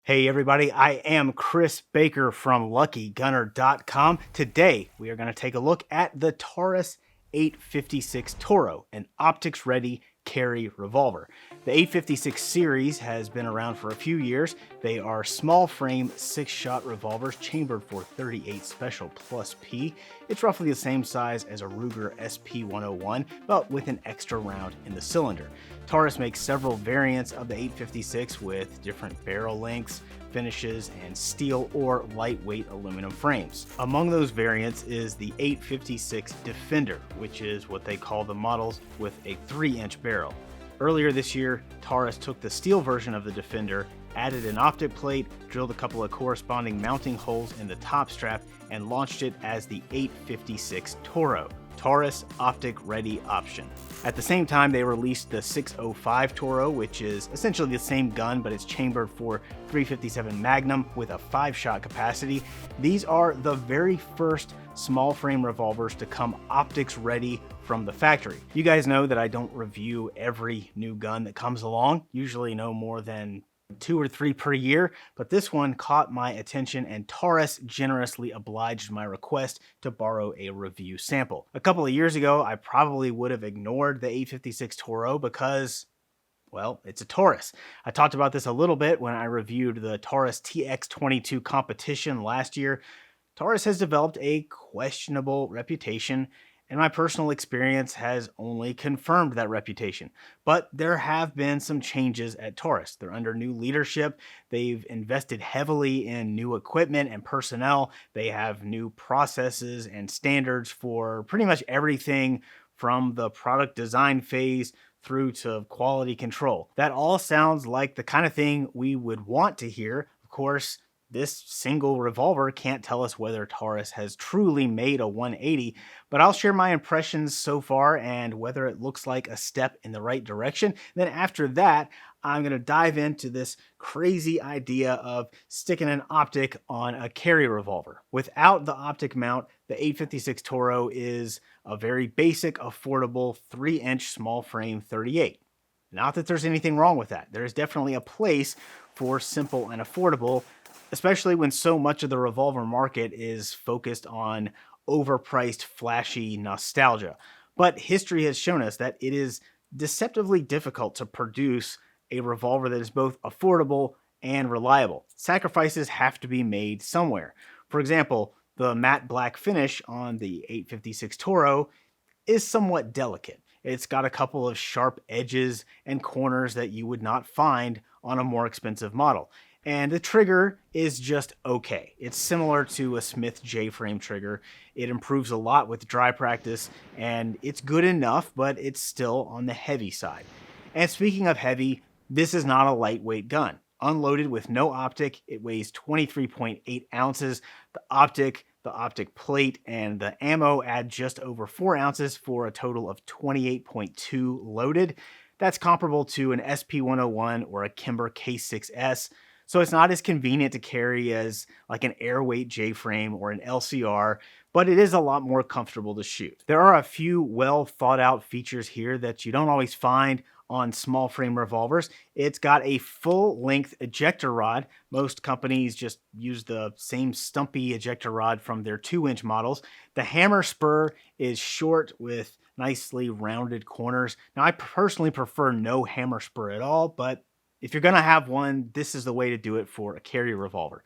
Hey everybody, I am Chris Baker from LuckyGunner.com. Today we are going to take a look at the Taurus 856 Toro, an optics-ready carry revolver. The 856 series has been around for a few years. They are small frame 6-shot revolvers chambered for 38 Special Plus P. It's roughly the same size as a Ruger SP-101, but with an extra round in the cylinder. Taurus makes several variants of the 856 with different barrel lengths, finishes, and steel or lightweight aluminum frames. Among those variants is the 856 Defender, which is what they call the models with a 3-inch barrel. Earlier this year, Taurus took the steel version of the Defender, added an optic plate, drilled a couple of corresponding mounting holes in the top strap, and launched it as the 856 Toro. Taurus optic ready option. At the same time, they released the 605 Toro, which is essentially the same gun, but it's chambered for .357 Magnum with a 5-shot capacity. These are the very first small frame revolvers to come optics ready from the factory. You guys know that I don't review every new gun that comes along, usually no more than 2 or 3 per year, but this one caught my attention and Taurus generously obliged my request to borrow a review sample. A couple of years ago, I probably would have ignored the 856 Toro because, well, it's a Taurus. I talked about this a little bit when I reviewed the Taurus TX22 competition last year. Taurus has developed a questionable reputation, and my personal experience has only confirmed that reputation. But there have been some changes at Taurus. They're under new leadership. They've invested heavily in new equipment and personnel. They have new processes and standards for pretty much everything from the product design phase through to quality control. That all sounds like the kind of thing we would want to hear. Of course, this single revolver can't tell us whether Taurus has truly made a 180, but I'll share my impressions so far and whether it looks like a step in the right direction. Then after that, I'm going to dive into this crazy idea of sticking an optic on a carry revolver. Without the optic mount, the 856 Toro is a very basic, affordable 3-inch small frame 38. Not that there's anything wrong with that. There is definitely a place for simple and affordable, especially when so much of the revolver market is focused on overpriced, flashy nostalgia. But history has shown us that it is deceptively difficult to produce a revolver that is both affordable and reliable. Sacrifices have to be made somewhere. For example, the matte black finish on the 856 Toro is somewhat delicate. It's got a couple of sharp edges and corners that you would not find on a more expensive model. And the trigger is just okay. It's similar to a Smith J-frame trigger. It improves a lot with dry practice, and it's good enough, but it's still on the heavy side. And speaking of heavy, this is not a lightweight gun. Unloaded with no optic, it weighs 23.8 ounces. The optic plate, and the ammo add just over 4 ounces for a total of 28.2 loaded. That's comparable to an SP-101 or a Kimber K6S. So it's not as convenient to carry as like an airweight J-frame or an LCR, but it is a lot more comfortable to shoot. There are a few well thought out features here that you don't always find on small frame revolvers. It's got a full length ejector rod. Most companies just use the same stumpy ejector rod from their 2-inch models. The hammer spur is short with nicely rounded corners. Now I personally prefer no hammer spur at all, but if you're going to have one, this is the way to do it for a carry revolver.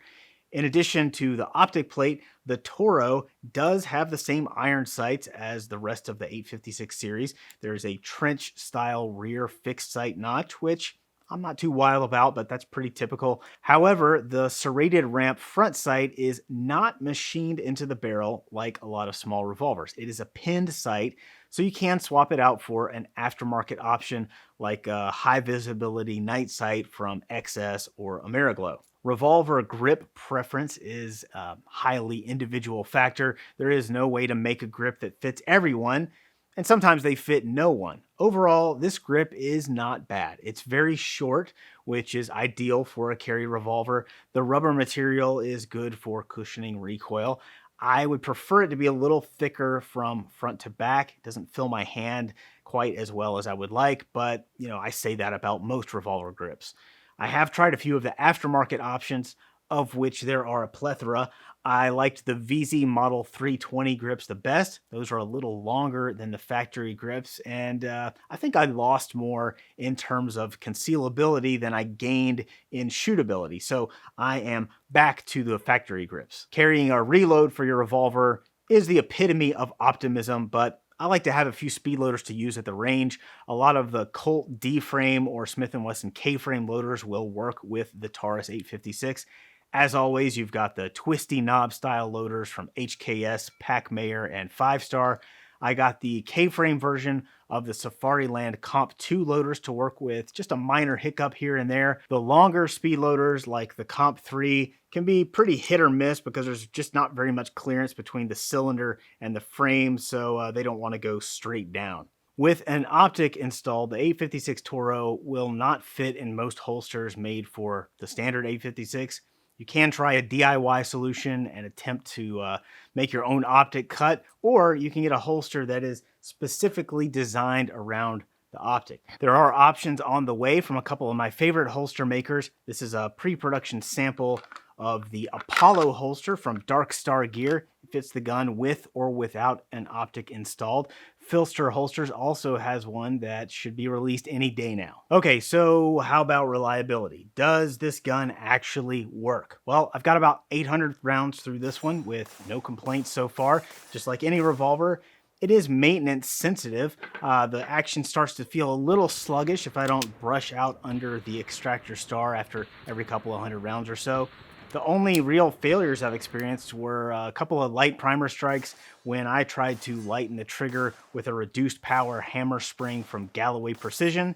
In addition to the optic plate, the Toro does have the same iron sights as the rest of the 856 series. There's a trench-style rear fixed sight notch, which I'm not too wild about, but that's pretty typical. However, the serrated ramp front sight is not machined into the barrel like a lot of small revolvers. It is a pinned sight, so you can swap it out for an aftermarket option like a high visibility night sight from XS or Ameriglow. Revolver grip preference is a highly individual factor. There is no way to make a grip that fits everyone, and sometimes they fit no one. Overall, this grip is not bad. It's very short, which is ideal for a carry revolver. The rubber material is good for cushioning recoil. I would prefer it to be a little thicker from front to back. It doesn't fill my hand quite as well as I would like, but I say that about most revolver grips. I have tried a few of the aftermarket options, of which there are a plethora. I liked the VZ Model 320 grips the best. Those are a little longer than the factory grips, and I think I lost more in terms of concealability than I gained in shootability. So I am back to the factory grips. Carrying a reload for your revolver is the epitome of optimism, but I like to have a few speed loaders to use at the range. A lot of the Colt D-frame or Smith & Wesson K-frame loaders will work with the Taurus 856. As always, you've got the twisty knob style loaders from HKS, Packmayer, and 5-Star. I got the K-frame version of the Safariland Comp 2 loaders to work with, just a minor hiccup here and there. The longer speed loaders like the Comp 3 can be pretty hit or miss because there's just not very much clearance between the cylinder and the frame, so they don't want to go straight down. With an optic installed, the 856 Toro will not fit in most holsters made for the standard 856. You can try a DIY solution and attempt to make your own optic cut, or you can get a holster that is specifically designed around the optic. There are options on the way from a couple of my favorite holster makers. This is a pre-production sample of the Apollo holster from Dark Star Gear. It fits the gun with or without an optic installed. Filster Holsters also has one that should be released any day now. Okay, so how about reliability? Does this gun actually work? Well, I've got about 800 rounds through this one with no complaints so far. Just like any revolver, it is maintenance sensitive. The action starts to feel a little sluggish if I don't brush out under the extractor star after every couple of hundred rounds or so. The only real failures I've experienced were a couple of light primer strikes when I tried to lighten the trigger with a reduced power hammer spring from Galloway Precision.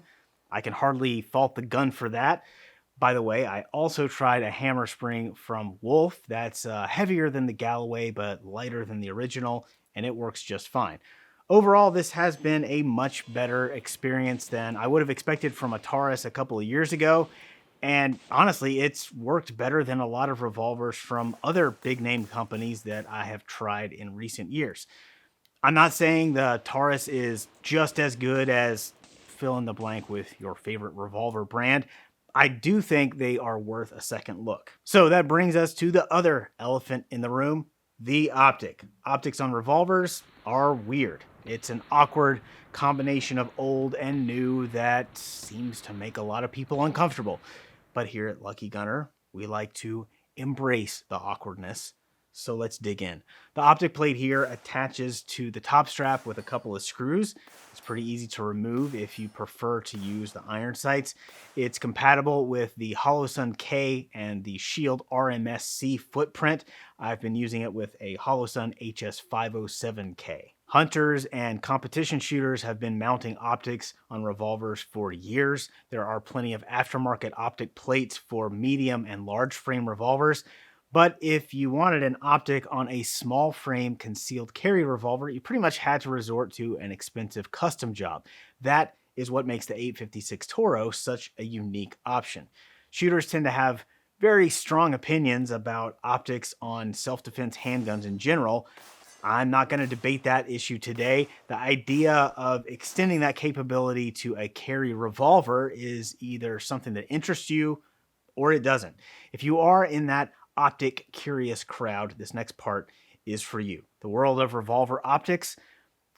I can hardly fault the gun for that. By the way, I also tried a hammer spring from Wolf that's heavier than the Galloway but lighter than the original, and it works just fine. Overall, this has been a much better experience than I would have expected from a Taurus a couple of years ago. And honestly, it's worked better than a lot of revolvers from other big name companies that I have tried in recent years. I'm not saying the Taurus is just as good as fill in the blank with your favorite revolver brand. I do think they are worth a second look. So that brings us to the other elephant in the room, the optic. Optics on revolvers are weird. It's an awkward combination of old and new that seems to make a lot of people uncomfortable. But here at Lucky Gunner, we like to embrace the awkwardness. So let's dig in. The optic plate here attaches to the top strap with a couple of screws. It's pretty easy to remove if you prefer to use the iron sights. It's compatible with the Holosun K and the Shield RMS-C footprint. I've been using it with a Holosun HS507K. Hunters and competition shooters have been mounting optics on revolvers for years. There are plenty of aftermarket optic plates for medium and large frame revolvers. But if you wanted an optic on a small frame concealed carry revolver, you pretty much had to resort to an expensive custom job. That is what makes the 856 Toro such a unique option. Shooters tend to have very strong opinions about optics on self-defense handguns in general. I'm not going to debate that issue today. The idea of extending that capability to a carry revolver is either something that interests you or it doesn't. If you are in that optic curious crowd, this next part is for you. The world of revolver optics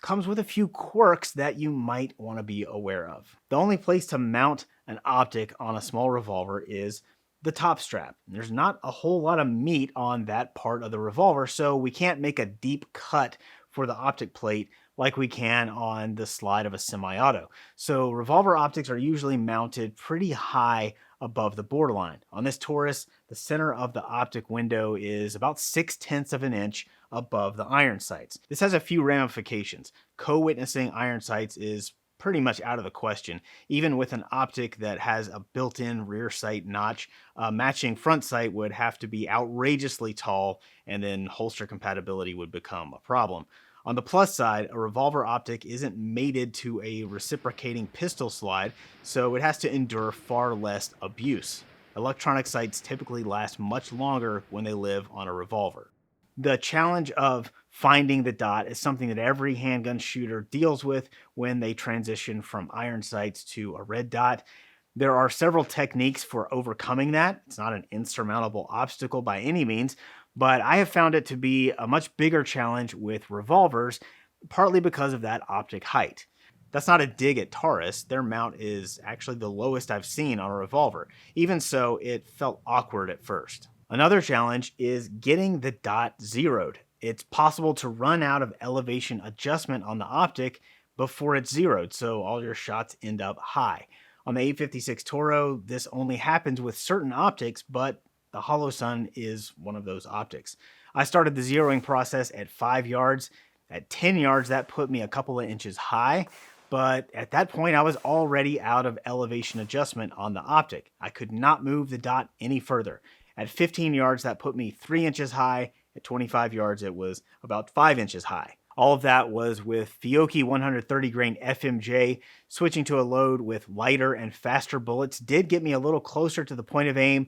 comes with a few quirks that you might want to be aware of. The only place to mount an optic on a small revolver is the top strap. There's not a whole lot of meat on that part of the revolver, so we can't make a deep cut for the optic plate like we can on the slide of a semi-auto. So revolver optics are usually mounted pretty high above the borderline. On this Taurus, the center of the optic window is about 6/10 of an inch above the iron sights. This has a few ramifications. Co-witnessing iron sights is pretty much out of the question. Even with an optic that has a built-in rear sight notch, a matching front sight would have to be outrageously tall, and then holster compatibility would become a problem. On the plus side, a revolver optic isn't mated to a reciprocating pistol slide, so it has to endure far less abuse. Electronic sights typically last much longer when they live on a revolver. The challenge of finding the dot is something that every handgun shooter deals with when they transition from iron sights to a red dot. There are several techniques for overcoming that. It's not an insurmountable obstacle by any means, but I have found it to be a much bigger challenge with revolvers, partly because of that optic height. That's not a dig at Taurus. Their mount is actually the lowest I've seen on a revolver. Even so, it felt awkward at first. Another challenge is getting the dot zeroed. It's possible to run out of elevation adjustment on the optic before it's zeroed, so all your shots end up high. On the 856 Toro, this only happens with certain optics, but the Holosun is one of those optics. I started the zeroing process at 5 yards. At 10 yards, that put me a couple of inches high, but at that point, I was already out of elevation adjustment on the optic. I could not move the dot any further. At 15 yards, that put me 3 inches high. At 25 yards, it was about 5 inches high. All of that was with Fiocchi 130 grain FMJ. Switching to a load with lighter and faster bullets did get me a little closer to the point of aim,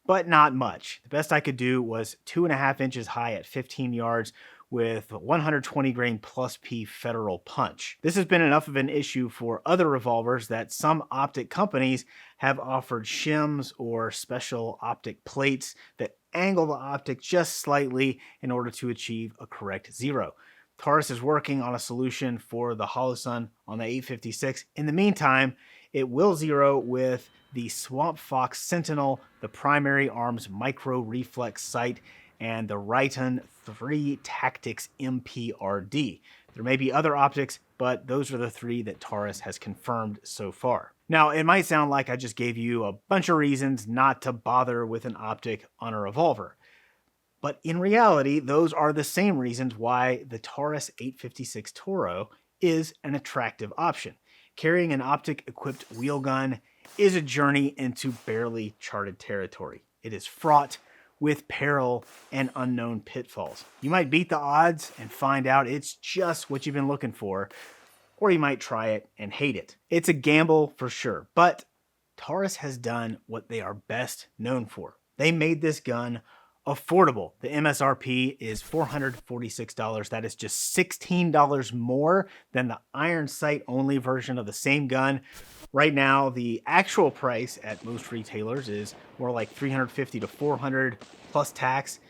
but not much. The best I could do was 2.5 inches high at 15 yards with 120 grain plus P Federal punch. This has been enough of an issue for other revolvers that some optic companies have offered shims or special optic plates that angle the optic just slightly in order to achieve a correct zero. Taurus is working on a solution for the Holosun on the 856. In the meantime, it will zero with the Swamp Fox Sentinel, the primary arms micro reflex sight, and the Riton 3 Tactics MPRD. There may be other optics, but those are the 3 that Taurus has confirmed so far. Now, it might sound like I just gave you a bunch of reasons not to bother with an optic on a revolver. But in reality, those are the same reasons why the Taurus 856 Toro is an attractive option. Carrying an optic-equipped wheel gun is a journey into barely charted territory. It is fraught with peril and unknown pitfalls. You might beat the odds and find out it's just what you've been looking for, or you might try it and hate it. It's a gamble for sure, but Taurus has done what they are best known for. They made this gun affordable. The MSRP is $446. That is just $16 more than the iron sight only version of the same gun. Right now, the actual price at most retailers is more like $350 to $400 plus tax.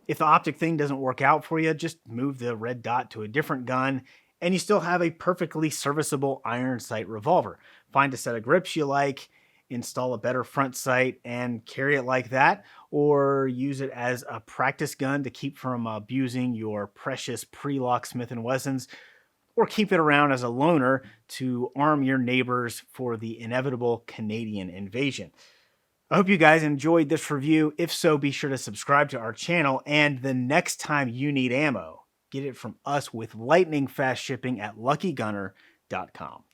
If the optic thing doesn't work out for you, just move the red dot to a different gun and you still have a perfectly serviceable iron sight revolver. Find a set of grips you like, install a better front sight and carry it like that, or use it as a practice gun to keep from abusing your precious pre-lock Smith & Wessons, or keep it around as a loaner to arm your neighbors for the inevitable Canadian invasion. I hope you guys enjoyed this review. If so, be sure to subscribe to our channel, and the next time you need ammo, get it from us with lightning fast shipping at luckygunner.com.